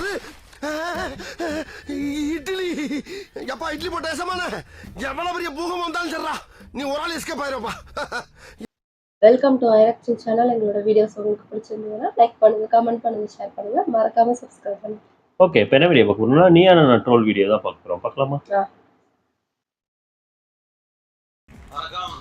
என்னது இட்லி? எப்பா இட்லி போட்ட ஏசமான எவ்வளவு பெரிய பூகம் வந்தாலும் சரிடா, நீ ஒரு ஆள் எஸ்கேப் ஆயிருப்பா. வெல்கம் டு ஐரக்சி சேனல். எங்களோட வீடியோஸ் உங்களுக்கு பிடிச்சிருந்ததுன்னா லைக் பண்ணுங்க, கமெண்ட் பண்ணுங்க, ஷேர் பண்ணுங்க, மறக்காம சப்ஸ்கிரைப் பண்ணுங்க. ஓகே, இப்போ என்ன வீடியோ பார்க்க போறோம்னா நீயான நான் ட்ரோல் வீடியோ தான் பார்க்க போறோம். பார்க்கலாமா? வணக்கம்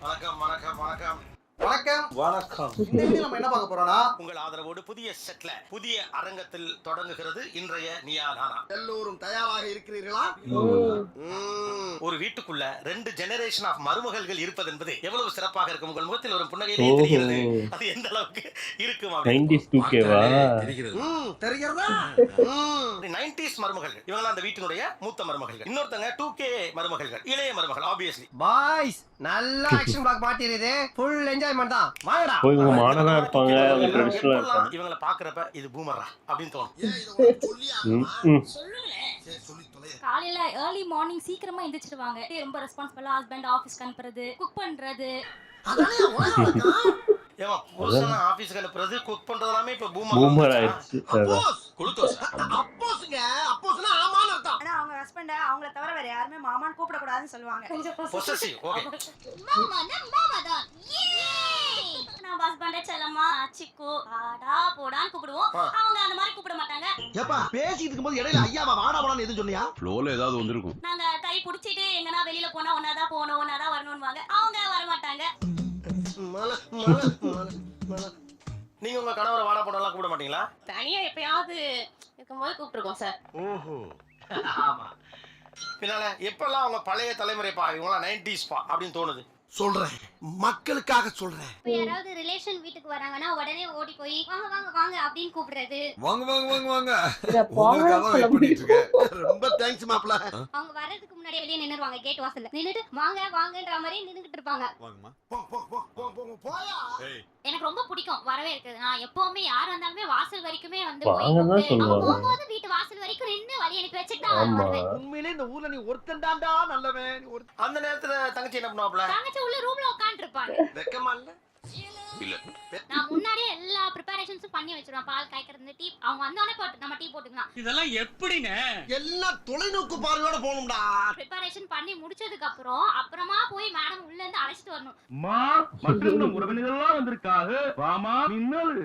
வணக்கம் வணக்கம் வணக்கம் வணக்கம் வணக்கம். இந்த வீடியோ நம்ம என்ன பார்க்க போறோம்னா, உங்கள் ஆதரவோடு புதிய செட்ல புதிய அரங்கத்தில் தொடங்குகிறது இன்றைய நியானானா. எல்லோரும் தயாராக இருக்கிறீர்களா? ஒரு வீட்டுக்குள்ள 2 ஜெனரேஷன் ஆஃப் மருமகள்கள் இருப்பது என்பது எவ்வளவு சிறப்பாக இருக்கும். உங்கள் முகத்தில் ஒரு புன்னகையிலே தெரிகிறது அது எந்த அளவுக்கு இருக்கும். 90s 2K-வா தெரிகிறதா? 90s மருமகள் இவங்க அந்த வீட்டினுடைய மூத்த மருமகள். இன்னொருத்தங்க 2K மருமகள், இளைய மருமகள். ஆப்வியஸ்லி பாய்ஸ் நல்ல ஆக்ஷன் பிளாக் மாட்டிருது. ஃபுல் என்ஜாய்மென்ட் தான். வாங்கடா. போய் இவங்க மாடனா இருப்பாங்க, அவங்க ட்ரெடிஷனலா இருப்பாங்க. இவங்கள பாக்குறப்ப இது பூமரா அப்படினு தோணும். காலையில ஏர்லி மார்னிங் சீக்கிரமா எந்திரிச்சிடுவாங்க. ரொம்ப ரெஸ்பான்சிபிளா ஹஸ்பண்ட் ஆபீஸ்க்கு அனுப்புறது, குக் பண்றது. ஏமா புருஷன் ஆபீஸ்க்கு அனுப்புறது, குக் பண்றதெல்லாம் இப்ப பூமர் ஆயிடுச்சு. குளுக்கோஸ் அப்போஸ்ங்க, அப்போஸ்னா ஆமான்னு அர்த்தம். ஆனா அவங்க ஹஸ்பண்ட் அவங்கள தவிர வேற யாருமே மாமான்னு கூப்பிட கூடாதுன்னு சொல்லுவாங்க. கொஞ்சம் பொசசிவ். ஓகே, மாமா தான். நான் ஹஸ்பண்டே செல்லம்மா சிக்கு ஆடா போடான்னு கூப்பிடுவோம். அவங்க அந்த மாதிரி கூப்பிட மாட்டாங்க. ஏப்பா பேசிட்டு இருக்கும்போது இடையில ஐயாவா வாடா வாடான்னு எதுவும் சொன்னியா? ஃப்ளோல ஏதாவது வந்திருக்கும். நாங்க கை பிடிச்சிட்டு எங்கனா வெளியில போனா ஒன்னாதான் போகணும், ஒன்னாதான் வரணும்வாங்க. அவங்க வர மாட்டாங்க. நீங்க உங்க கணவரை வாடா போடலாம் கூப்பிட மாட்டீங்களா? தனியா எப்பயாவது இருக்கும்போது கூப்பிட்டுருக்கோம் சார். ஓஹோ, ஆமா. பின்னால எப்பெல்லாம் அவங்க பழைய தலைமுறை பா, இவங்களாம் 90s பா அப்படின்னு தோணுது. சொல்றேன், மக்களுக்காக சொல்றேன். யாராவது ரிலேஷன் வீட்டுக்கு வராங்கன்னா உடனே ஓடி போய் வாங்க வாங்க வாங்க அப்படின்னு கூப்பிடுறது. வாங்க வாங்க வாங்க வாங்க. ரொம்ப தேங்க்ஸ் மாப்ள. அவங்க வர்றதுக்கு முன்னாடி வெளியே நின்னுருவாங்க, கேட் வாசல்ல நின்னுட்டு வாங்க வாங்கன்ற மாதிரி நின்னுகிட்டு இருப்பாங்க. வாங்கம்மா. போயா. எனக்கு ரொம்ப பிடிக்கும் வரவே இருக்குது. நான் எப்பவுமே யார் வந்தாலுமே வாசல் வரைக்குமே வந்து வாங்கதான் சொல்லுவாங்க. போகும்போது வீட்டு வாசல் வரைக்கும் நின்னு வழி அனுப்பி வச்சுட்டு தான் ஆமா. வருவேன். உண்மையிலே இந்த ஊர்ல நீ ஒருத்தன் தான்டா நல்லவன். அந்த நேரத்துல தங்கச்சி என்ன பண்ணுவாப்ல? தங்கச்சி உள்ள ரூம்ல உட்கார்ந்து இருப்பாங்க. வெக்கமா இல்ல? இல்ல. நான் முன்னாடியே எல்லா ப்ரிப்பரேஷன்ஸும் பண்ணி வச்சிருவேன். பால் காய்க்கிறது, டீ. அவங்க வந்தோடனே போட்டு நம்ம டீ போட்டுக்கலாம். இதெல்லாம் எப்படினே? எல்லாம் தொலைநோக்கு பார்வையோட போணும்டா. ப்ரிப்பரேஷன் பண்ணி முடிச்சதுக்கு அப்புறமா போய் மேடம் உள்ள இருந்து அழைச்சிட்டு வரணும். மக்கள் உறவினர்கள்லாம் வந்திருக்காங்க. வாமா மின்னல்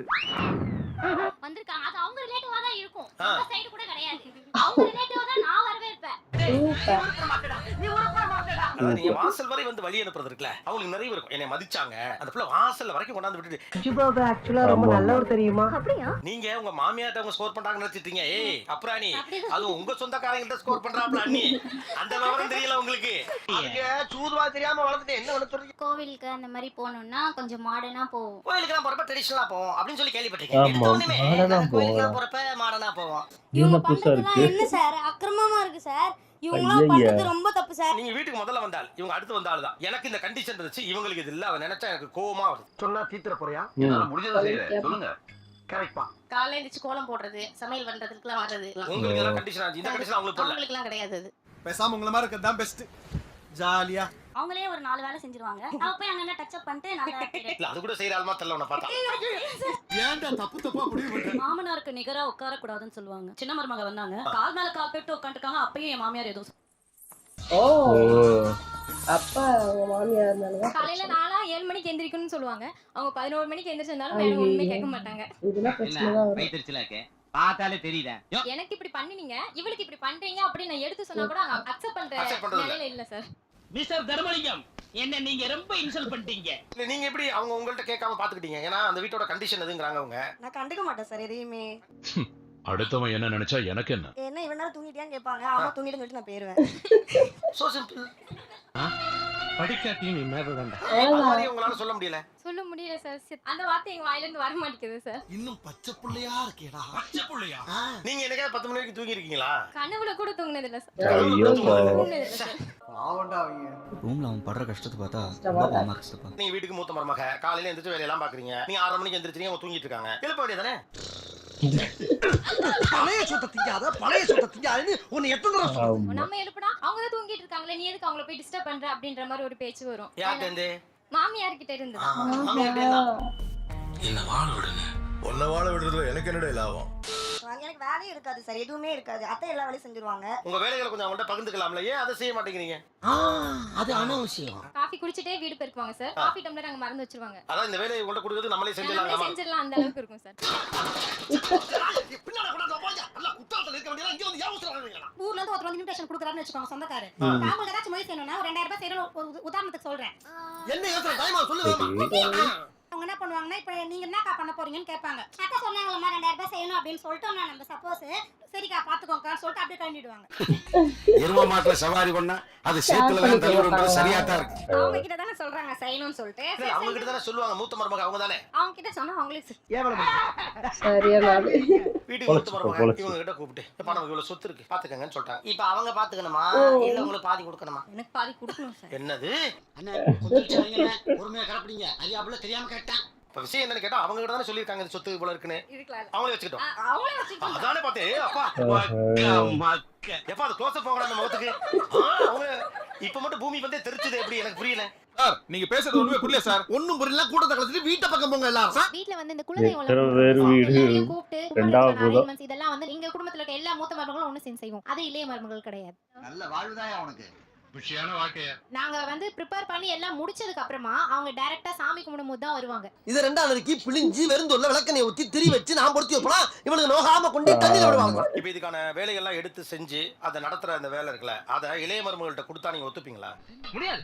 வந்திருக்காங்க. அது அவங்க ரிலேட்டிவா தான் இருக்கும். நம்ம சைடு கூட கிடையாது. அவங்க ரிலேட்டிவா தான் நான் வரவே இருப்பேன். நீங்க வாசல் வரை வந்து வழி அனுப்புறது இருக்குல்ல, அவங்களுக்கு நிறைய இருக்கும். என்னை மதிச்சாங்க, அந்த புள்ள வாசல்ல வரைக்கும் கொண்டாந்து விட்டுட்டு. சிபாபு ஆக்சுவலா ரொம்ப நல்லவர் தெரியுமா? அப்படியா? நீங்க உங்க மாமியார்ட்ட அவங்க ஸ்கோர் பண்றாங்கன்னு நினைச்சிட்டீங்க. ஏய் அப்புறானி, அது உங்க சொந்தக்காரங்கள்ட்ட ஸ்கோர் பண்றாப்ல அண்ணி. அந்த விவரம் தெரியல உங்களுக்கு. அங்க சூதுவா தெரியாம வளர்ந்துட்டு என்ன பண்ண சொல்றீங்க? கோவிலுக்கு அந்த மாதிரி போகணும்னா கொஞ்சம் மாடர்னா போவோம். கோயிலுக்கு போறப்ப ட்ரெடிஷனலா போவோம் அப்படின்னு சொல்லி ஆமா, கேள்விப்பட்டிருக்கேன். மாடர்னா கோயிலுக்கு போறப்ப மாடர்னா போவோம். இவங்க புதுசா இருக்கு. என்ன சார் அக்கிரமமா இருக்கு சார். இவங்க ஐயையே. பண்றது ரொம்ப தப்பு சார். நீங்க வீட்டுக்கு முதல்ல வந்தால் இவங்க அடுத்து வந்தால் தான். எனக்கு இந்த கண்டிஷன் இருந்துச்சு, இவங்களுக்கு இது இல்ல. அவ நினைச்சா எனக்கு கோவமா வருது. சொன்னா தீத்துற போறியா? முடிஞ்சதை செய்யறேன். சொல்லுங்க. கரெக்ட்பா. காலையில எழுந்திரிச்சு கோலம் போடுறது, சமையல் பண்றதுக்குலாம் வர்றது. உங்களுக்கு எல்லாம் கண்டிஷன் ஆச்சு, இந்த கண்டிஷன் அவங்களுக்கு போடல. அவங்களுக்குலாம் கிடையாது அது. பேசாம உங்கள மாதிரி இருக்கிறது தான் பெஸ்ட். ஜாலியா அவங்களே ஒரு 4 வேலை செஞ்சிருவாங்க. அவ போய் அங்க டச் அப் பண்ணிட்டு நாங்க இல்ல அது கூட செய்யற ஆள்மா தெரியல உன்னை பார்த்தா. ஏன்டா தப்பு தப்பா முடிவு பண்ற? மாமனாருக்கு நிகரா உட்கார கூடாதுன்னு சொல்லுவாங்க. சின்ன மருமக வந்தாங்க, கால் மேல கால் போட்டு உட்காந்துருக்காங்க. அப்பயும் என் மாமியார் எதுவும் ஓ, அப்ப அவங்க மாமியார் இருந்தாலும் காலையில நாளா 7 மணிக்கு எந்திரிக்கணும்னு சொல்லுவாங்க. அவங்க 11 மணிக்கு எந்திரிச்சதால மேடம் ஒண்ணுமே கேட்க மாட்டாங்க. இதெல்லாம் பிரச்சனை தான் வரும். வைத்திருச்சலக்கே பார்த்தாலே தெரியுதா? எனக்கு இப்படி பண்ணினீங்க, இவளுக்கு இப்படி பண்றீங்க அப்படின்னு நான் எடுத்து சொன்னா கூட அவங்க அக்செப்ட் பண்ற நிலையில இல்ல சார். மிஸ்டர் தர்மலிங்கம், என்ன நீங்க ரொம்ப இன்சல்ட் பண்ணிட்டீங்க. இல்ல நீங்க எப்படி அவங்க உங்கள்ட்ட கேட்காம பாத்துக்கிட்டீங்க? ஏன்னா அந்த வீட்டோட கண்டிஷன் எதுங்கறாங்க அவங்க. நான் கண்டுக்க மாட்டேன் சார் எதையுமே. அடுத்தவன் என்ன நினைச்சா எனக்கு என்ன? என்ன இவன் நேரம் தூங்கிட்டியான்னு கேட்பாங்க. ஆமா தூங்கிட்டு சொல்லிட்டு நான் போயிருவேன். So simple. படிக்காட்டி நீ மேலதான்டா. அது மாதிரி உங்களால சொல்ல முடியல. சொல்ல முடியல சார். அந்த வார்த்தை எங்க வாயில இருந்து வர மாட்டேங்குது சார். இன்னும் பச்சை புள்ளையா இருக்கேடா. பச்சை புள்ளையா? நீங்க என்னைக்கா 10 மணி வரைக்கும் தூங்கி இருக்கீங்களா? கனவுல கூட தூங்குனது இல்ல சார். ஐயோ தூங்குனது இல்ல சார். பாவம்டா அவங்க. ரூம்ல அவன் படுற கஷ்டத்தை பார்த்தா ரொம்ப பாவமா கஷ்டப்பா. நீங்க வீட்டுக்கு மூத்த மருமக, காலையில எந்திரிச்சு வேலையெல்லாம் பாக்குறீங்க. நீங்க 6 மணிக்கு எந்திரிச்சீங்க, அவங்க தூங்கிட்டு இருக்காங்க. எழுப்ப வேண்டியதானே? பழைய சொத்தை திங்காதன்னு உன்னை எத்தனை தடவை சொல்றேன்? நம்ம எழுப்புனா அவங்க தான் தூங்கிட்டு இருக்காங்களே, நீ எதுக்கு அவங்கள போய் டிஸ்டர்ப் பண்ற அப்படின்ற மாதிரி ஒரு பேச்சு வரும். யார்ட்ட இருந்து? மாமியார் கிட்ட இருந்து. மாமியார்ட்ட இருந்தா. என்ன வாழ விடுங்க. உன்னை வாழ விடுறதுல எனக்கு என்னடா லாபம்? எனக்கு வேலையும் இருக்காது சார், எதுவுமே இருக்காது. அத்தை எல்லா வேலையும் செஞ்சுருவாங்க. உங்க வேலைகளை கொஞ்சம் அவங்கள்ட்ட பகிர்ந்துக்கலாம்ல, ஏன் அதை செய்ய மாட்டேங்கிறீங்க? அது அனாவசியம். காஃபி குடிச்சிட்டே வீடு பெருக்குவாங்க சார். காஃபி டம்ளர் அங்க மறந்து வச்சிருவாங்க. அதான் இந்த வேலையை உங்கள்ட்ட கொடுக்குறது நம்மளே செஞ்சிடலாம். செஞ்சிடலாம், அந்த அளவுக்கு இருக்கும் சார். ஊர்ல இருந்து ஒருத்தர் வந்து இன்விடேஷன் கொடுக்குறாருன்னு வச்சுக்கோங்க சொந்தக்காரர். நாமளுக்கு ஏதாச்சும் முயற்சி செய்யணும்னா ஒரு 2000 ரூபாய் செய்யணும். ஒரு உதாரணத்துக்கு சொல்றேன். என்ன யோசனை டைமா சொல்லு. அவங்க என்ன பண்ணுவாங்கன்னா, இப்போ நீங்க என்னக்கா பண்ண போறீங்கன்னு கேட்பாங்க. அக்கா சொன்னாங்களா 2000 ரூபாய் செய்யணும் அப்படின்னு சொல்லிட்டோம்னா நம்ம சப்போஸ் சரிக்கா பாத்துக்கோங்க சொல்லிட்டு அப்படியே கிளம்பிடுவாங்க. எரும மாட்டுல சவாரி பண்ணா அது சேத்துல தான் தள்ளுறது சரியா தான் இருக்கு. அவங்க கிட்ட தானே சொல்றாங்க செய்யணும்னு சொல்லிட்டு. அவங்க கிட்ட தானே சொல்லுவாங்க, மூத்த மருமக அவங்க தானே. அவங்க கிட்ட சொன்னா அவங்களே சரியான ஆளு. வீட்டுக்கு மூத்த மருமக இவங்க கிட்ட கூப்பிட்டு எப்பா நமக்கு இவ்வளவு சொத்து இருக்கு பாத்துக்கங்கன்னு சொல்லிட்டாங்க. இப்ப அவங்க பாத்துக்கணுமா இல்ல உங்களுக்கு பாதி கொடுக்கணுமா? எனக்கு பாதி கொடுக்கணும் சார். என்னது அண்ணா கொஞ்சம் பொறுமையா கிளப்பிடுங்க. ஐயா அப்படியே தெரியாம கேட்டேன். இப்ப விஷயம் என்னன்னு கேட்டா அவங்க கிட்ட தானே சொல்லியிருக்காங்க இந்த சொத்து இவ்வளவு இருக்குன்னு. இதுக்குலாம் அவங்களே வச்சுக்கிட்டோம். அவங்களே வச்சுக்கிட்டோம். அதானே பார்த்தேன். அப்பா எப்பா அது க்ளோஸ் அப் போங்கடா அந்த முகத்துக்கு. அவங்க இப்ப மட்டும் பூமி வந்து தெரிச்சது எப்படி எனக்கு புரியல. சார் நீங்க பேசுறது ஒண்ணுமே புரியல சார். ஒண்ணும் புரியல. கூட்டத்தை கலந்துட்டு வீட்டை பக்கம் போங்க எல்லாரும். வீட்ல வந்து இந்த குலதெய்வம் கூப்பிட்டு இதெல்லாம் வந்து எங்க குடும்பத்துல இருக்க எல்லா மூத்த மருமகளும் ஒண்ணு சேர்ந்து செய்வோம். அது இளைய மருமகள் கிடையாது. நல்ல வாழ்வுதான் உனக்கு. புஷியான வாழ்க்கைய நாங்க வந்து ப்ரிப்பேர் பண்ணி எல்லாம் முடிச்சதுக்கு அப்புறமா அவங்க டைரக்டா சாமி கும்பிடும்போது தான் வருவாங்க. இது ரெண்டாவதுக்கு பிழிஞ்சி வெறுந்தொல்ல விளக்கணையை ஊத்தி திரி வச்சு நான் பொருத்தி வைப்பலாம். இவனுக்கு நோகாம கொண்டு தண்ணியில விடுவாங்க. இப்ப இதுக்கான வேலைகள்லாம் எடுத்து செஞ்சு அதை நடத்துற அந்த வேலை இருக்குல்ல, அதை இளைய மருமகள்கிட்ட கொடுத்தா நீங்க ஒத்துப்பீங்களா? முடியாது.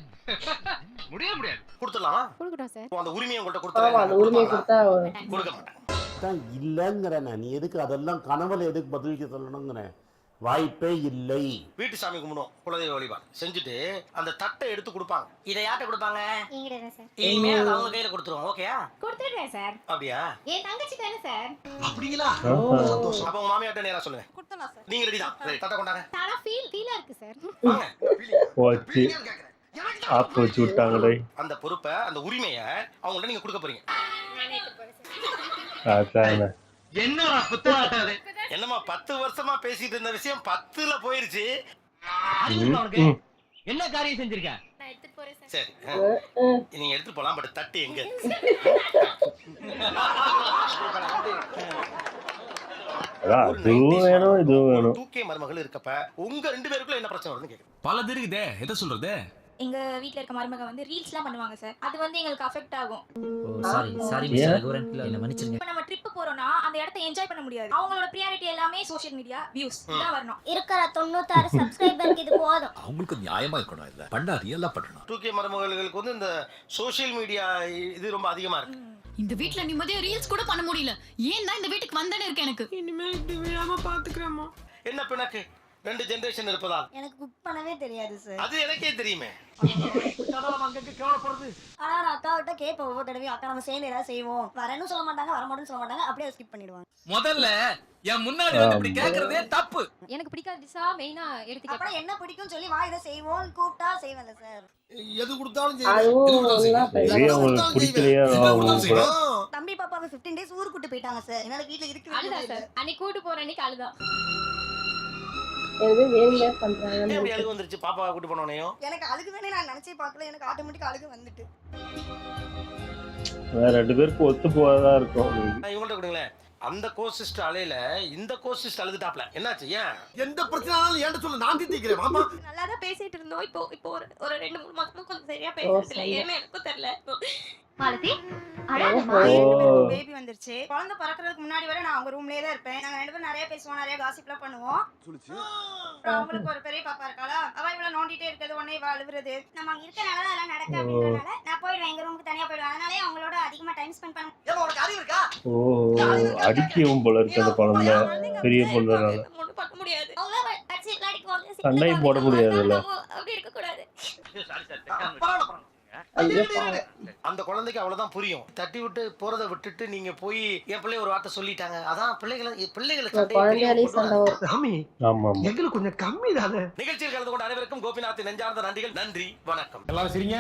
முடியாது. கொடுத்துடலாமா? கொடுக்கறோம் சார். அந்த உரிமையை உங்கள்ட்ட ஆமா, அந்த உரிமையை கொடுத்தா கொடுத்தா கொடுக்க மாட்டாங்க. இல்லைங்கிறேன். நீ எதுக்கு அதெல்லாம் கனவுல எதுக்கு பதிலுக்கு சொல்லணுங்கிறேன். வாய்ப்பே இல்லை. வீட்டு சாமி கும்பிடுவோம், குலதெய்வ வழிபாடு செஞ்சுட்டு அந்த தட்டை எடுத்து கொடுப்பாங்க. இதை யார்ட்ட கொடுப்பாங்க? எங்கடா சார்? இனிமே அது அவங்க கையில கொடுத்துருவோம். ஓகேயா? கொடுத்துடுறேன் சார். அப்படியா? என் தங்கச்சி தானே சார். அப்படிங்களா? அப்ப உங்க மாமியார்ட்ட நேரா சொல்லுங்க. கொடுத்தலாம் சார். நீங்க ரெடி தான். தட்டை கொண்டாங்க. தானா ஃபீலா இருக்கு சார். போச்சு ஆப்பு வச்சு விட்டாங்களே. அந்த பொறுப்பை அந்த உரிமையை அவங்கள்ட்ட நீங்க கொடுக்க போறீங்க. அதானே. என்னடா புத்தாட்டாது? என்னமா 10 வருஷமா பேசிட்டு இருந்த விஷயம் 10ல போயிருச்சு. என்ன காரியம் செஞ்சிருக்க? நான் எடுத்துட்டு போறேன் சார். சரி நீங்க எடுத்து போலாம். பட் தட்டு எங்க? அதுவும் வேணும் இதுவும் வேணும். 2K மருமகள் இருக்கப்ப உங்க 2 பேருக்குள்ள என்ன பிரச்சனை வருதுன்னு கேக்குறேன். பல தெரியுதே, எதை சொல்றது? எங்க வீட்ல இருக்க மருமக வந்து ரீல்ஸ்லாம் பண்ணுவாங்க சார். அது வந்து எங்களுக்கு அஃபெக்ட் ஆகும். சாரி என்ன மன்னிச்சிருங்க. இப்ப நம்ம ட்ரிப் போறோம்னா அந்த இடத்தை என்ஜாய் பண்ண முடியாது. அவங்களோட பிரியாரிட்டி எல்லாமே சோஷியல் மீடியா வியூஸ் தான் வரணும். இருக்கிற 96 சப்ஸ்கிரைபருக்கு இது போதும். அவங்களுக்கு நியாயமா இருக்கணும். இல்ல பண்ணா ரியலா பண்ணணும். 2K மருமகளுக்கு வந்து இந்த சோஷியல் மீடியா இது ரொம்ப அதிகமா இருக்கு. இந்த வீட்ல நிம்மதியா ரீல்ஸ் கூட பண்ண முடியல. ஏன் தான் இந்த வீட்டுக்கு வந்தனே இருக்கு எனக்கு. இனிமே இப்படி விழாம பாத்துக்கிறேம்மா. என்ன பிணக்கு 2 ஜெனரேஷன் இருப்பதால் எனக்கு குக் பண்ணவே தெரியாது சார். அது எனக்கே தெரியுமே. ஆனா நான் அக்காவிட்ட கேட்பேன் ஒவ்வொரு தடவையும், அக்கா நம்ம சேர்ந்து ஏதாவது செய்வோம். வரேன்னு சொல்ல மாட்டாங்க, வரமாட்டேன்னு சொல்ல மாட்டாங்க, அப்படியே ஸ்கிப் பண்ணிடுவாங்க. முதல்ல என் முன்னாடி வந்து இப்படி கேக்குறதே தப்பு. எனக்கு பிடிக்காத டிஷா மெயினா எடுத்து கேட்பேன். அப்புறம் என்ன பிடிக்கும்னு சொல்லி வா இதை செய்வோம் கூப்பிட்டா செய்வேன்ல சார். எது கொடுத்தாலும் அவங்களுக்கு பிடிக்கலையா தம்பி பாப்பாவை 15 days ஊருக்கு கூட்டு போயிட்டாங்க சார். என்னால வீட்டுல அழுதா இருக்கு சார். அன்னைக்கு கூட்டு போற அன்னைக்கு அழுதா. எது வேணுங்க பண்றாங்க. எப்படி அழுகு வந்துருச்சு பாப்பாவை கூட்டு போனோனையும்? எனக்கு அழுகு வேணே நான் நினைச்சே பார்க்கல. எனக்கு ஆட்டோமேட்டிக்கா அழுகு வந்துட்டு. வேற 2 பேருக்கு ஒத்து போறதா இருக்கும். இவங்கள்ட்ட கொடுங்களேன். அந்த கோசிஸ்ட் அலையில இந்த கோசிஸ்ட் அழுதுட்டாப்ல. என்னாச்சு? ஏன் எந்த பிரச்சனைனாலும் ஏன்ட சொல்ல, நான் தீர்க்கிறேன். மாமா நல்லா தான் பேசிட்டு இருந்தோம். இப்போ ஒரு 2-3 மாசமா கொஞ்சம் சரியா பேசுறது இல்ல. ஏன்னு எனக்கும் தெரியல. மாலதி பேபி வந்துருச்சு. குழந்தை பிறக்கிறதுக்கு முன்னாடி வரை நான் அவங்க ரூம்லயே தான் இருப்பேன். நாங்க 2 பேரும் நிறைய பேசுவோம், நிறைய காசிப்லாம் பண்ணுவோம். அப்புறம் அவங்களுக்கு ஒரு பெரிய பாப்பா இருக்காளா, அவ இவ்வளவு நோண்டிட்டே இருக்கிறது, உடனே இவ அழுவுறது. நம்ம அங்க இருக்கனால அதெல்லாம் நடக்க அப்படின்றனால நான் போயிடுவேன், எங்க ரூமுக்கு தனியா போயிடுவேன். அதனாலே அவங்களோட அதிகமா டைம் ஸ்பெண்ட் பண்ண. ஏமா உனக்கு அறிவு இருக்கா? அடிக்கவும் போல இருக்கு அந்த குழந்தை பெரிய பொண்ணுனால. ஒண்ணும் பண்ண முடியாது. அவங்க அடிச்சு விளையாடிக்குவாங்க. சண்டையும் போட முடியாதுல்ல. அப்படி இருக்க கூடாது. அந்த குழந்தைக்கு அவ்வளவுதான் புரியும். தட்டி விட்டு போறதை விட்டுட்டு நீங்க போய் என் பிள்ளை ஒரு வார்த்தை சொல்லிட்டாங்க. அதான் பிள்ளைகளை சாமி ஆமா எங்களுக்கு கொஞ்சம் கம்மி தானே. நிகழ்ச்சியில் கலந்து கொண்ட அனைவருக்கும் கோபிநாத் நெஞ்சார்ந்த நன்றிகள். நன்றி, வணக்கம். எல்லாரும் சரிங்க.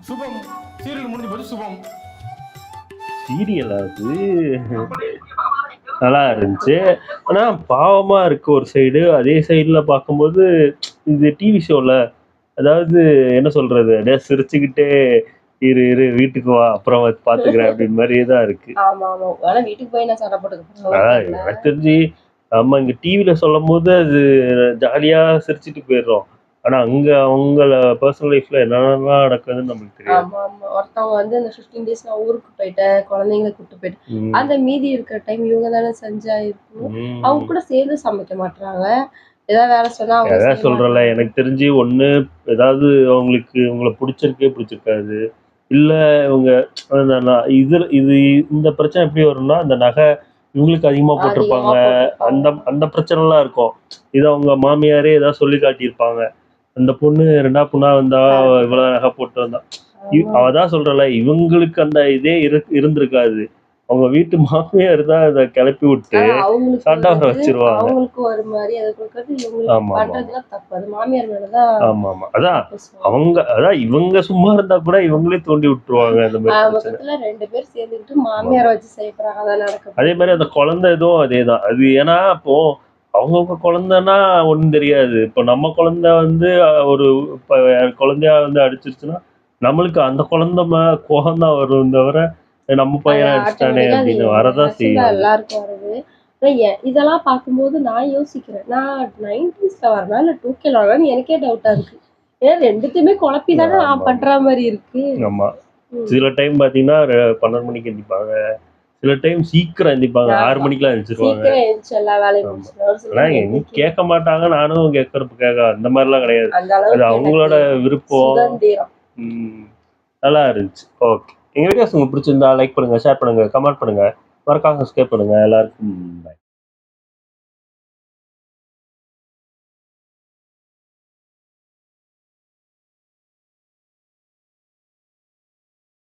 சுபம் சீரியல் முடிஞ்சு போச்சு. சுபம் சீரியல் அது நல்லா இருந்துச்சு. ஆனா பாவமா இருக்கு ஒரு சைடு. அதே சைடுல பார்க்கும்போது இது டிவி ஷோல, அதாவது என்ன சொல்றது, அப்படியே சிரிச்சுக்கிட்டே இரு வீட்டுக்கு வா அப்புறம் பாத்துக்கிறேன் அப்படின்னு மாதிரியே தான் இருக்கு. ஆமா ஆமா. ஆனா வீட்டுக்கு போய் நான் சண்டை போட்டுக்க எனக்கு தெரிஞ்சு நம்ம இங்க டிவில சொல்லும் போது அது ஜாலியா சிரிச்சுட்டு போயிடுறோம். ஆனா அங்க அவங்கள பர்சனல் லைஃப்ல என்னென்னலாம் நடக்குதுன்னு நமக்கு தெரியாது. ஆமா ஆமா. ஒருத்தவங்க வந்து இந்த 15 days நான் ஊருக்கு போயிட்டேன், குழந்தைங்களை கூட்டு போயிட்டேன். அந்த மீதி இருக்கிற டைம் இவங்க தானே செஞ்சா இருக்கணும். அவங்க கூட சேர்ந்து சமைக்க மாட்டாங்க. ஏதாவது வேலை சொன்னா அவங்க அதான் செய்ய சொல்றேன்ல, மாட்டாங்க. எனக்கு தெரிஞ்சு ஒண்ணு ஏதாவது அவங்களுக்கு உங்களை பிடிச்சிருக்காது. இல்ல இவங்க இது இது இந்த பிரச்சனை எப்படி வரும்னா, அந்த நகை இவங்களுக்கு அதிகமா அதிகமா போட்டிருப்பாங்க. போட்டிருப்பாங்க. அந்த அந்த பிரச்சனைலாம் இருக்கும். இது அவங்க மாமியாரே ஏதாவது சொல்லி காட்டியிருப்பாங்க. அந்த பொண்ணு 2வது பொண்ணா வந்தா இவ்வளவு நகை போட்டு வந்தா. அவதான் சொல்றல, இவங்களுக்கு அந்த இதே இருந்திருக்காது. அவங்க வீட்டு மாமியார் தான் அதை கிளப்பி விட்டு அவங்களுக்கு சண்டை வர வச்சிருவாங்க. அவங்களுக்கு ஒரு மாதிரி அதை கொடுக்கறது இவங்களுக்கு ஆமா ஆமா பண்றதுலாம் தப்பு. அது மாமியார் மேலதான் ஆமா ஆமா. அதான் தப்பு சொல்லுவாங்க. அதான் இவங்க சும்மா இருந்தா கூட இவங்களே தோண்டி விட்டுருவாங்க அந்த மாதிரி பிரச்சனை. மொத்தத்துல 2 பேர் சேர்ந்துக்கிட்டு மாமியாரை வச்சு செய்யறாங்க. அதான் நடக்குது. அதே மாதிரி அந்த குழந்தை இதுவும் அதேதான். அது ஏன்னா இப்போ அவங்கவுங்க குழந்தைன்னா ஒண்ணும் தெரியாது. இப்போ நம்ம குழந்தை வந்து ஒரு குழந்தையா வந்து அடிச்சிருச்சுன்னா நம்மளுக்கு அந்த குழந்தை கோபம் தான் வரும் தவிர நம்ம பையன் அடிச்சிட்டானே அப்படின்னு வரதான் செய்யும். எல்லாருக்கும் வருது. இதெல்லாம் பார்க்கும்போது நான் யோசிக்கிறேன், நான் 90s வரனா இல்ல 2K வரலான்னு எனக்கே டவுட்டா இருக்கு. ஏன்னா ரெண்டுத்தையுமே குழப்பி தானே நான் பண்ற மாதிரி இருக்கு. ஆமா. சில டைம் பாத்தீங்கன்னா 12 மணிக்கு எந்திப்பாங்க, சில டைம் சீக்கிரம் எந்திப்பாங்க, 6 மணிக்கெல்லாம் எழுந்திருவாங்க. சீக்கிரம் எழுந்துச்சு எல்லா வேலையும் முடிச்சிடும். ஆனா எங்க கேட்க மாட்டாங்க, நானும் கேட்கறதுக்காக அந்த மாதிரிலாம் கிடையாது. அது அவங்களோட விருப்பம். சுதந்திரம். நல்லா இருந்துச்சு. ஓகே, எங்க வீடியோஸ் உங்களுக்கு பிடிச்சிருந்தா லைக் பண்ணுங்க, ஷேர் பண்ணுங்க, கமெண்ட் பண்ணுங்க, மறக்காம சப்ஸ்கிரைப் பண்ணுங்க. எல்லாருக்கும் பை.